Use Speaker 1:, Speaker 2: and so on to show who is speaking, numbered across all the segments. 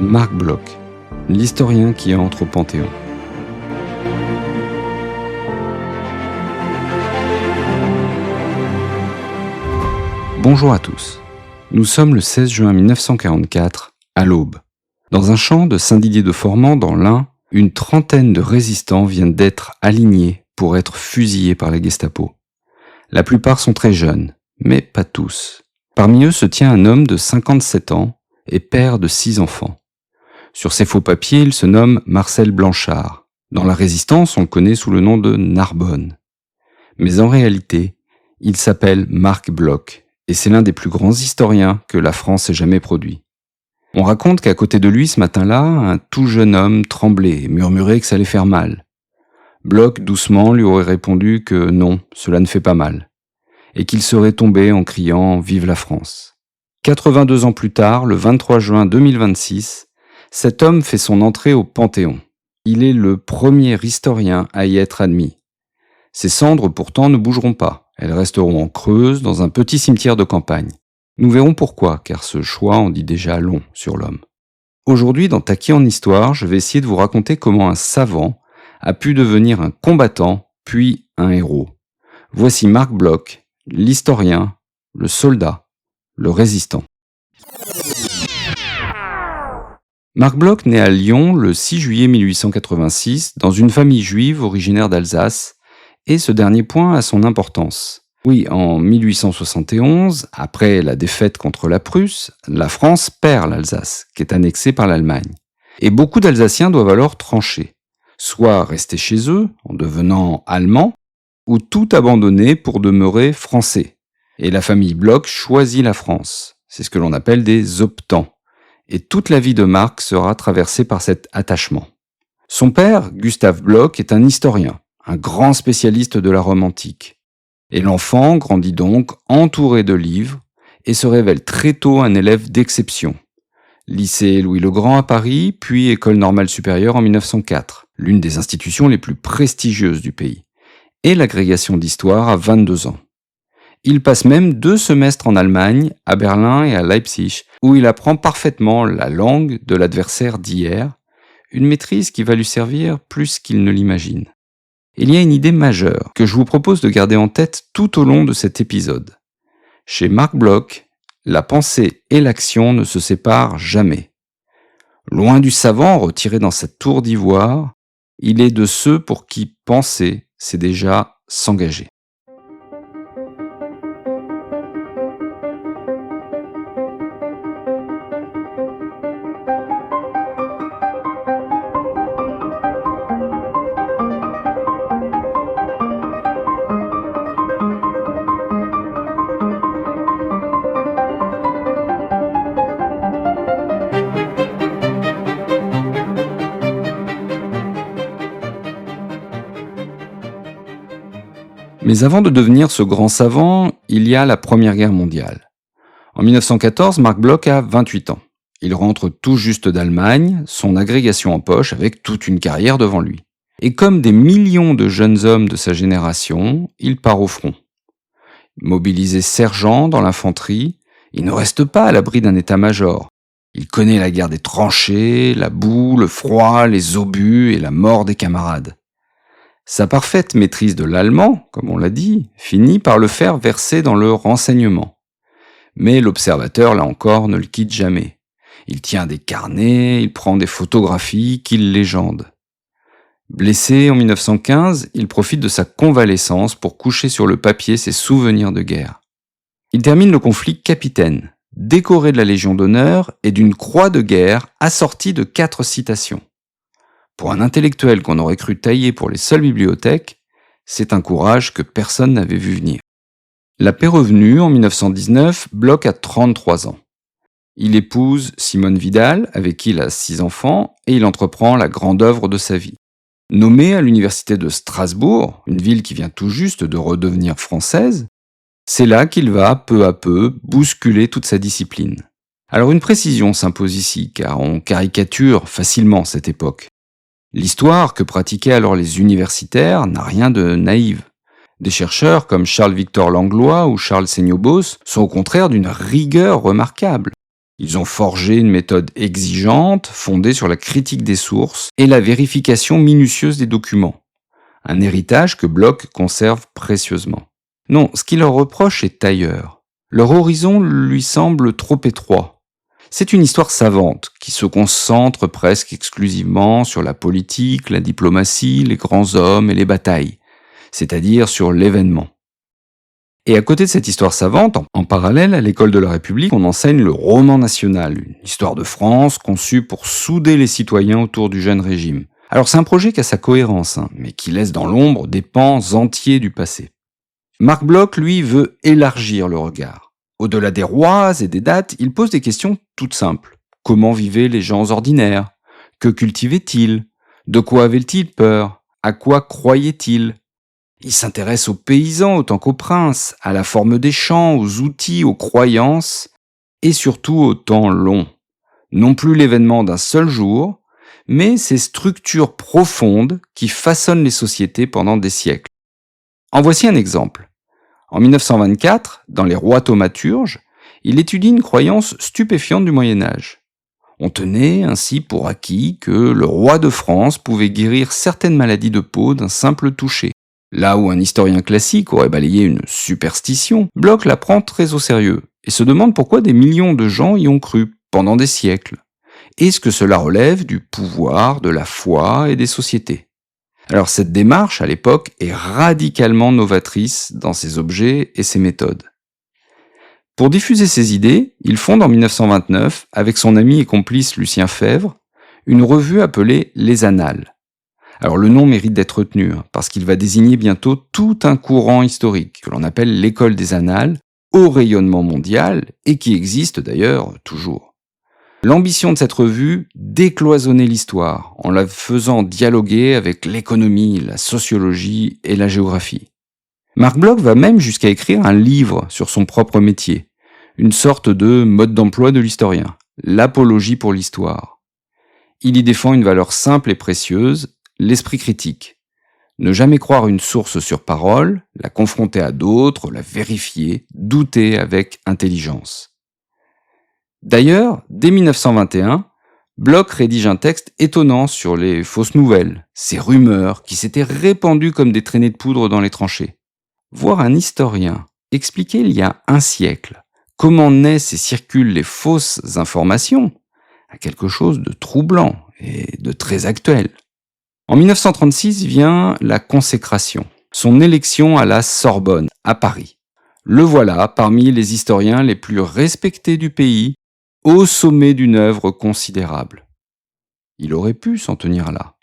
Speaker 1: Marc Bloch, l'historien qui entre au Panthéon. Bonjour à tous. Nous sommes le 16 juin 1944, à l'aube. Dans un champ de Saint-Didier-de-Formans, dans l'Ain, une trentaine de résistants viennent d'être alignés pour être fusillés par la Gestapo. La plupart sont très jeunes, mais pas tous. Parmi eux se tient un homme de 57 ans et père de 6 enfants. Sur ses faux papiers, il se nomme Marcel Blanchard. Dans la Résistance, on le connaît sous le nom de Narbonne. Mais en réalité, il s'appelle Marc Bloch, et c'est l'un des plus grands historiens que la France ait jamais produit. On raconte qu'à côté de lui, ce matin-là, un tout jeune homme tremblait et murmurait que ça allait faire mal. Bloch, doucement, lui aurait répondu que non, cela ne fait pas mal, et qu'il serait tombé en criant « Vive la France ». 82 ans plus tard, le 23 juin 2026, cet homme fait son entrée au Panthéon. Il est le premier historien à y être admis. Ses cendres pourtant ne bougeront pas, elles resteront en Creuse dans un petit cimetière de campagne. Nous verrons pourquoi, car ce choix en dit déjà long sur l'homme. Aujourd'hui, dans Taki en Histoire, je vais essayer de vous raconter comment un savant a pu devenir un combattant, puis un héros. Voici Marc Bloch, l'historien, le soldat, le résistant. Marc Bloch naît à Lyon le 6 juillet 1886 dans une famille juive originaire d'Alsace, et ce dernier point a son importance. Oui, en 1871, après la défaite contre la Prusse, la France perd l'Alsace, qui est annexée par l'Allemagne. Et beaucoup d'Alsaciens doivent alors trancher, soit rester chez eux en devenant allemands, ou tout abandonner pour demeurer français. Et la famille Bloch choisit la France. C'est ce que l'on appelle des optants. Et toute la vie de Marc sera traversée par cet attachement. Son père, Gustave Bloch, est un historien, un grand spécialiste de la Rome antique. Et l'enfant grandit donc entouré de livres et se révèle très tôt un élève d'exception. Lycée Louis-le-Grand à Paris, puis École normale supérieure en 1904, l'une des institutions les plus prestigieuses du pays. Et l'agrégation d'histoire à 22 ans. Il passe même 2 semestres en Allemagne, à Berlin et à Leipzig, où il apprend parfaitement la langue de l'adversaire d'hier, une maîtrise qui va lui servir plus qu'il ne l'imagine. Il y a une idée majeure que je vous propose de garder en tête tout au long de cet épisode. Chez Marc Bloch, la pensée et l'action ne se séparent jamais. Loin du savant retiré dans sa tour d'ivoire, il est de ceux pour qui penser, c'est déjà s'engager. Mais avant de devenir ce grand savant, il y a la Première Guerre mondiale. En 1914, Marc Bloch a 28 ans. Il rentre tout juste d'Allemagne, son agrégation en poche, avec toute une carrière devant lui. Et comme des millions de jeunes hommes de sa génération, il part au front. Mobilisé sergent dans l'infanterie, il ne reste pas à l'abri d'un état-major. Il connaît la guerre des tranchées, la boue, le froid, les obus et la mort des camarades. Sa parfaite maîtrise de l'allemand, comme on l'a dit, finit par le faire verser dans le renseignement. Mais l'observateur, là encore, ne le quitte jamais. Il tient des carnets, il prend des photographies qu'il légende. Blessé en 1915, il profite de sa convalescence pour coucher sur le papier ses souvenirs de guerre. Il termine le conflit capitaine, décoré de la Légion d'honneur et d'une croix de guerre assortie de 4 citations. Pour un intellectuel qu'on aurait cru taillé pour les seules bibliothèques, c'est un courage que personne n'avait vu venir. La paix revenue, en 1919, Bloch a 33 ans. Il épouse Simone Vidal, avec qui il a 6 enfants, et il entreprend la grande œuvre de sa vie. Nommé à l'université de Strasbourg, une ville qui vient tout juste de redevenir française, c'est là qu'il va, peu à peu, bousculer toute sa discipline. Alors une précision s'impose ici, car on caricature facilement cette époque. L'histoire que pratiquaient alors les universitaires n'a rien de naïf. Des chercheurs comme Charles-Victor Langlois ou Charles Seignobos sont au contraire d'une rigueur remarquable. Ils ont forgé une méthode exigeante, fondée sur la critique des sources et la vérification minutieuse des documents. Un héritage que Bloch conserve précieusement. Non, ce qu'il leur reproche est ailleurs. Leur horizon lui semble trop étroit. C'est une histoire savante qui se concentre presque exclusivement sur la politique, la diplomatie, les grands hommes et les batailles, c'est-à-dire sur l'événement. Et à côté de cette histoire savante, en parallèle, à l'école de la République, on enseigne le roman national, une histoire de France conçue pour souder les citoyens autour du jeune régime. Alors c'est un projet qui a sa cohérence, mais qui laisse dans l'ombre des pans entiers du passé. Marc Bloch, lui, veut élargir le regard. Au-delà des rois et des dates, il pose des questions toutes simples. Comment vivaient les gens ordinaires? Que cultivaient-ils? De quoi avaient-ils peur? À quoi croyaient-ils? Il s'intéresse aux paysans autant qu'aux princes, à la forme des champs, aux outils, aux croyances, et surtout au temps long. Non plus l'événement d'un seul jour, mais ces structures profondes qui façonnent les sociétés pendant des siècles. En voici un exemple. En 1924, dans Les Rois thaumaturges, il étudie une croyance stupéfiante du Moyen-Âge. On tenait ainsi pour acquis que le roi de France pouvait guérir certaines maladies de peau d'un simple toucher. Là où un historien classique aurait balayé une superstition, Bloch la prend très au sérieux et se demande pourquoi des millions de gens y ont cru pendant des siècles. Est-ce que cela relève du pouvoir, de la foi et des sociétés? Alors cette démarche, à l'époque, est radicalement novatrice dans ses objets et ses méthodes. Pour diffuser ses idées, il fonde en 1929, avec son ami et complice Lucien Febvre, une revue appelée Les Annales. Alors le nom mérite d'être retenu, parce qu'il va désigner bientôt tout un courant historique, que l'on appelle l'école des Annales, au rayonnement mondial, et qui existe d'ailleurs toujours. L'ambition de cette revue, décloisonner l'histoire, en la faisant dialoguer avec l'économie, la sociologie et la géographie. Marc Bloch va même jusqu'à écrire un livre sur son propre métier, une sorte de mode d'emploi de l'historien, l'apologie pour l'histoire. Il y défend une valeur simple et précieuse, l'esprit critique. Ne jamais croire une source sur parole, la confronter à d'autres, la vérifier, douter avec intelligence. D'ailleurs, dès 1921, Bloch rédige un texte étonnant sur les fausses nouvelles, ces rumeurs qui s'étaient répandues comme des traînées de poudre dans les tranchées. Voir un historien expliquer il y a un siècle comment naissent et circulent les fausses informations a quelque chose de troublant et de très actuel. En 1936 vient la consécration, son élection à la Sorbonne, à Paris. Le voilà parmi les historiens les plus respectés du pays, au sommet d'une œuvre considérable. Il aurait pu s'en tenir là,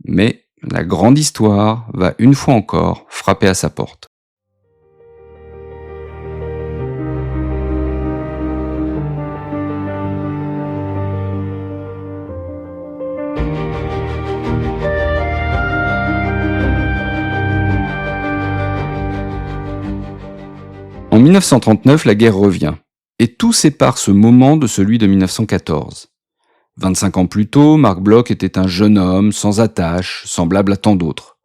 Speaker 1: mais la grande histoire va une fois encore frapper à sa porte. En 1939, la guerre revient, et tout sépare ce moment de celui de 1914. 25 ans plus tôt, Marc Bloch était un jeune homme, sans attache, semblable à tant d'autres.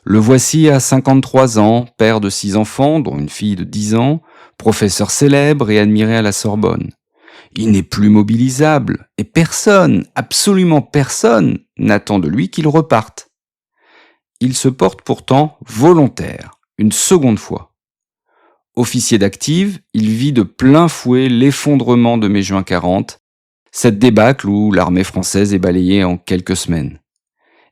Speaker 1: Le voici à 53 ans, père de 6 enfants, dont une fille de 10 ans, professeur célèbre et admiré à la Sorbonne. Il n'est plus mobilisable, et personne, absolument personne, n'attend de lui qu'il reparte. Il se porte pourtant volontaire, une seconde fois. Officier d'active, il vit de plein fouet l'effondrement de mai-juin 40, cette débâcle où l'armée française est balayée en quelques semaines.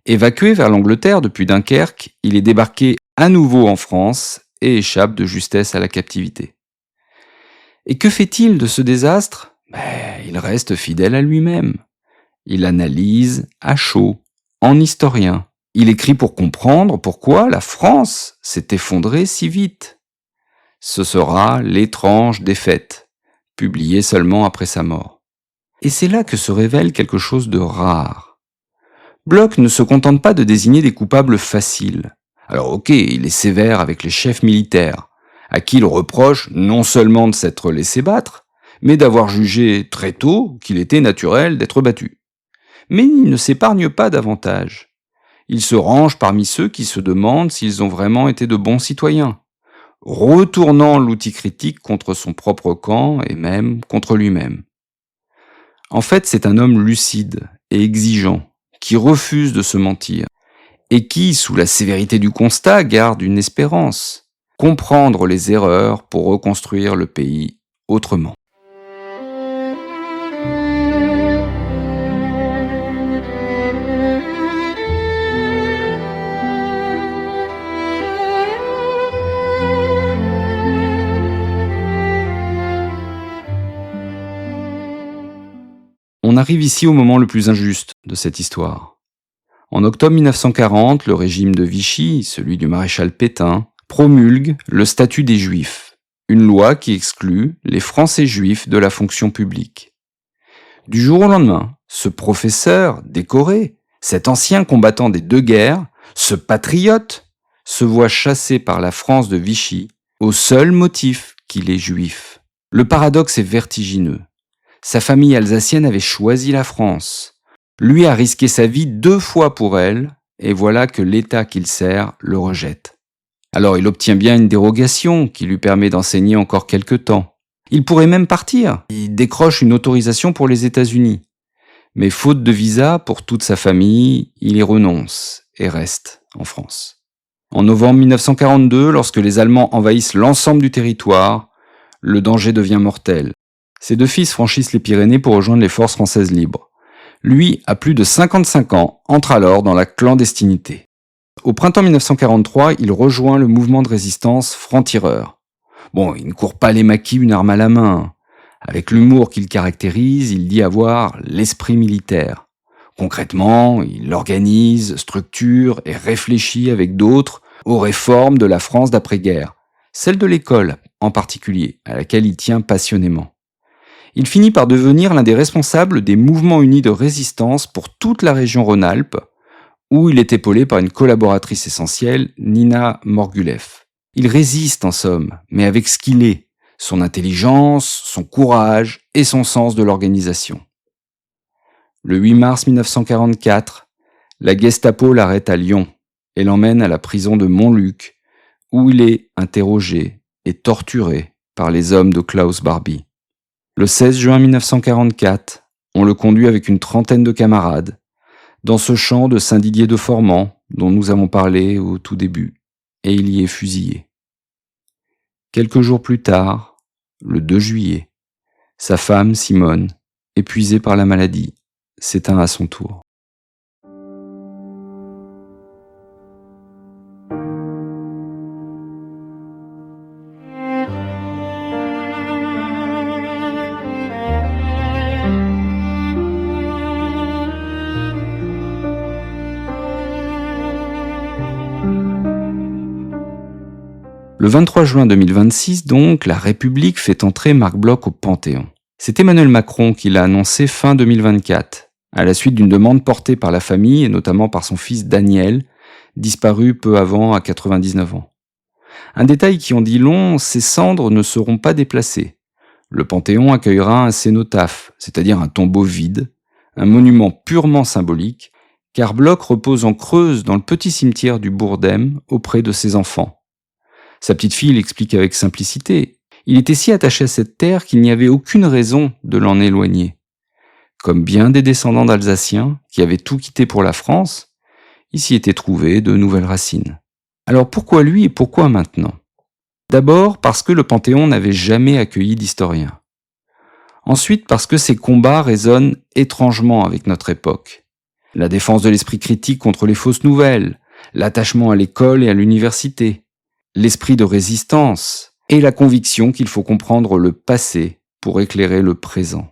Speaker 1: Évacué vers l'Angleterre depuis Dunkerque, il est débarqué à nouveau en France et échappe de justesse à la captivité. Et que fait-il de ce désastre? Il reste fidèle à lui-même. Il analyse à chaud, en historien. Il écrit pour comprendre pourquoi la France s'est effondrée si vite. Ce sera L'étrange défaite, publié seulement après sa mort. Et c'est là que se révèle quelque chose de rare. Bloch ne se contente pas de désigner des coupables faciles. Alors ok, il est sévère avec les chefs militaires, à qui il reproche non seulement de s'être laissé battre, mais d'avoir jugé très tôt qu'il était naturel d'être battu. Mais il ne s'épargne pas davantage. Il se range parmi ceux qui se demandent s'ils ont vraiment été de bons citoyens, retournant l'outil critique contre son propre camp et même contre lui-même. En fait, c'est un homme lucide et exigeant, qui refuse de se mentir, et qui, sous la sévérité du constat, garde une espérance: comprendre les erreurs pour reconstruire le pays autrement. On arrive ici au moment le plus injuste de cette histoire. En octobre 1940, le régime de Vichy, celui du maréchal Pétain, promulgue le statut des Juifs, une loi qui exclut les Français juifs de la fonction publique. Du jour au lendemain, ce professeur décoré, cet ancien combattant des deux guerres, ce patriote, se voit chassé par la France de Vichy au seul motif qu'il est juif. Le paradoxe est vertigineux. Sa famille alsacienne avait choisi la France. Lui a risqué sa vie 2 fois pour elle, et voilà que l'État qu'il sert le rejette. Alors il obtient bien une dérogation qui lui permet d'enseigner encore quelque temps. Il pourrait même partir. Il décroche une autorisation pour les États-Unis. Mais faute de visa pour toute sa famille, il y renonce et reste en France. En novembre 1942, lorsque les Allemands envahissent l'ensemble du territoire, le danger devient mortel. Ses 2 fils franchissent les Pyrénées pour rejoindre les forces françaises libres. Lui, à plus de 55 ans, entre alors dans la clandestinité. Au printemps 1943, il rejoint le mouvement de résistance franc-tireur. Bon, il ne court pas les maquis une arme à la main. Avec l'humour qui le caractérise, il dit avoir l'esprit militaire. Concrètement, il organise, structure et réfléchit avec d'autres aux réformes de la France d'après-guerre, celle de l'école en particulier, à laquelle il tient passionnément. Il finit par devenir l'un des responsables des mouvements unis de résistance pour toute la région Rhône-Alpes, où il est épaulé par une collaboratrice essentielle, Nina Morgulev. Il résiste en somme, mais avec ce qu'il est, son intelligence, son courage et son sens de l'organisation. Le 8 mars 1944, la Gestapo l'arrête à Lyon et l'emmène à la prison de Montluc, où il est interrogé et torturé par les hommes de Klaus Barbie. Le 16 juin 1944, on le conduit avec une trentaine de camarades dans ce champ de Saint-Didier-de-Formans dont nous avons parlé au tout début, et il y est fusillé. Quelques jours plus tard, le 2 juillet, sa femme, Simone, épuisée par la maladie, s'éteint à son tour. Le 23 juin 2026, donc, la République fait entrer Marc Bloch au Panthéon. C'est Emmanuel Macron qui l'a annoncé fin 2024, à la suite d'une demande portée par la famille et notamment par son fils Daniel, disparu peu avant à 99 ans. Un détail qui en dit long, ses cendres ne seront pas déplacées. Le Panthéon accueillera un cénotaphe, c'est-à-dire un tombeau vide, un monument purement symbolique, car Bloch repose en Creuse dans le petit cimetière du bourg d'Ems auprès de ses enfants. Sa petite fille l'explique avec simplicité. Il était si attaché à cette terre qu'il n'y avait aucune raison de l'en éloigner. Comme bien des descendants d'Alsaciens qui avaient tout quitté pour la France, il s'y était trouvé de nouvelles racines. Alors pourquoi lui et pourquoi maintenant ? D'abord parce que le Panthéon n'avait jamais accueilli d'historiens. Ensuite parce que ses combats résonnent étrangement avec notre époque. La défense de l'esprit critique contre les fausses nouvelles, l'attachement à l'école et à l'université, l'esprit de résistance et la conviction qu'il faut comprendre le passé pour éclairer le présent.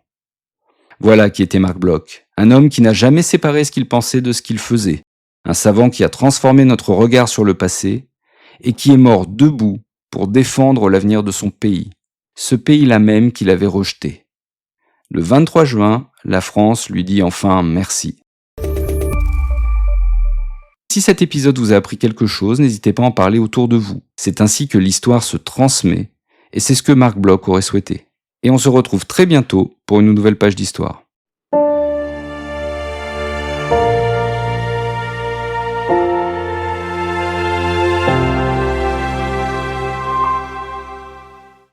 Speaker 1: Voilà qui était Marc Bloch, un homme qui n'a jamais séparé ce qu'il pensait de ce qu'il faisait, un savant qui a transformé notre regard sur le passé et qui est mort debout pour défendre l'avenir de son pays, ce pays-là même qu'il avait rejeté. Le 23 juin, la France lui dit enfin merci. Si cet épisode vous a appris quelque chose, n'hésitez pas à en parler autour de vous. C'est ainsi que l'histoire se transmet, et c'est ce que Marc Bloch aurait souhaité. Et on se retrouve très bientôt pour une nouvelle page d'histoire.